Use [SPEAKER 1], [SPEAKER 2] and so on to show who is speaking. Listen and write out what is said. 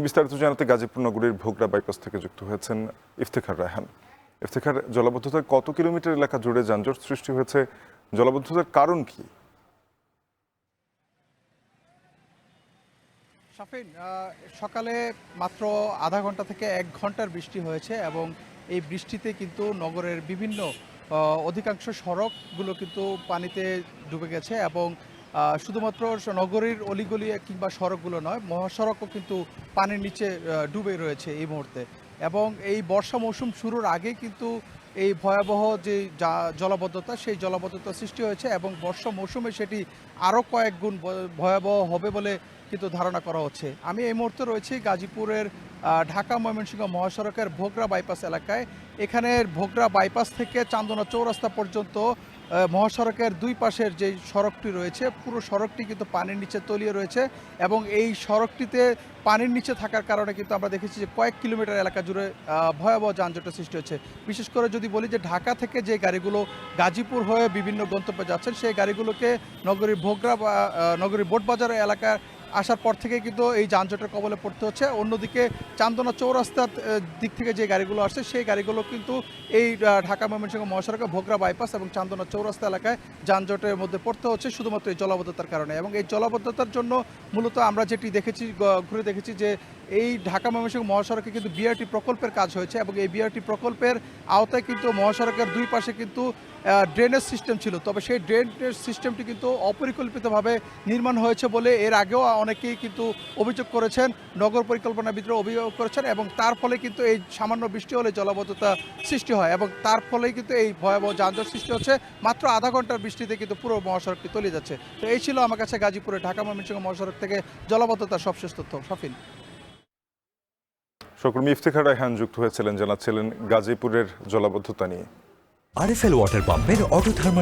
[SPEAKER 1] বিস্তারিত জানাতে গাজীপুর নগরীর ভোগড়া বাইপাস থেকে যুক্ত হয়েছেন ইফতেখার রায়হান। ইফতেখার, জলাবদ্ধতায় কত কিলোমিটার এলাকা জুড়ে যানজট সৃষ্টি হয়েছে, জলাবদ্ধতার কারণ কি?
[SPEAKER 2] শাফিন, সকালে মাত্র আধা ঘন্টা থেকে 1 ঘন্টার বৃষ্টি হয়েছে এবং এই বৃষ্টিতে কিন্তু নগরের বিভিন্ন অধিকাংশ সড়কগুলো কিন্তু পানিতে ডুবে গেছে এবং শুধুমাত্র নগরীর অলিগলি কিংবা সড়কগুলো নয়, মহাসড়কও কিন্তু পানির নিচে ডুবে রয়েছে এই মুহূর্তে। এবং এই বর্ষা মৌসুম শুরুর আগেই কিন্তু এই ভয়াবহ যে জলাবদ্ধতা, সেই জলাবদ্ধতা সৃষ্টি হয়েছে এবং বর্ষা মৌসুমে সেটি আরও কয়েক গুণ ভয়াবহ হবে বলে কিন্তু ধারণা করা হচ্ছে। আমি এই মুহূর্তে রয়েছি গাজীপুরের ঢাকা ময়মনসিংহ মহাসড়কের ভোগড়া বাইপাস এলাকায়। এখানের ভোগড়া বাইপাস থেকে চান্দনা চৌরাস্তা পর্যন্ত মহাসড়কের দুই পাশের যে সড়কটি রয়েছে, পুরো সড়কটি কিন্তু পানির নিচে তলিয়ে রয়েছে এবং এই সড়কটিতে পানির নিচে থাকার কারণে কিন্তু আমরা দেখেছি যে কয়েক কিলোমিটার এলাকা জুড়ে ভয়াবহ যানজটের সৃষ্টি হচ্ছে। বিশেষ করে যদি বলি যে ঢাকা থেকে যে গাড়িগুলো গাজীপুর হয়ে বিভিন্ন গন্তব্যে যাচ্ছেন, সেই গাড়িগুলোকে নগরীর ভোগড়া বা নগরীর বোটবাজার এলাকার আসার পর থেকে কিন্তু এই যানজটের কবলে পড়তে হচ্ছে। অন্যদিকে চান্দনা চৌরাস্তার দিক থেকে যে গাড়িগুলো আসছে, সেই গাড়িগুলো কিন্তু এই ঢাকা ময়মনসিংহ মহাসড়কে ভোগড়া বাইপাস এবং চান্দনা চৌরাস্তা এলাকায় যানজটের মধ্যে পড়তে হচ্ছে শুধুমাত্র এই জলাবদ্ধতার কারণে। এবং এই জলাবদ্ধতার জন্য মূলত আমরা যেটি দেখেছি, ঘুরে দেখেছি যে এই ঢাকা ময়মনসিংহ মহাসড়কে কিন্তু বিআরটি প্রকল্পের কাজ হয়েছে এবং এই বিআরটি প্রকল্পের আওতায় কিন্তু মহাসড়কের দুই পাশে কিন্তু ড্রেনেজ সিস্টেম ছিল। তবে সেই ড্রেনেজ সিস্টেমটি কিন্তু অপরিকল্পিতভাবে নির্মাণ হয়েছে বলে এর আগেও অনেকেই কিন্তু অভিযোগ করেছেন, নগর পরিকল্পনাবিদরা অভিযোগ করেছেন এবং তার ফলে কিন্তু এই সামান্য বৃষ্টি হলে জলাবদ্ধতা সৃষ্টি হয় এবং তার ফলেই কিন্তু এই ভয়াবহ যানজট সৃষ্টি হচ্ছে। মাত্র আধা ঘন্টার বৃষ্টিতে কিন্তু পুরো মহাসড়কটি তলিয়ে যাচ্ছে। তো এই ছিল আমার কাছে গাজীপুরে ঢাকা ময়মনসিংহ মহাসড়ক থেকে জলাবদ্ধতার সবশেষ তথ্য। শাফিন।
[SPEAKER 1] সহকর্মী ইফতেখার রায়হান যুক্ত হয়েছিলেন, জানাচ্ছিলেন গাজীপুরের জলাবদ্ধতা নিয়ে।
[SPEAKER 3] আরএফএল ওয়াটার পাম্পের অটো থার্মাল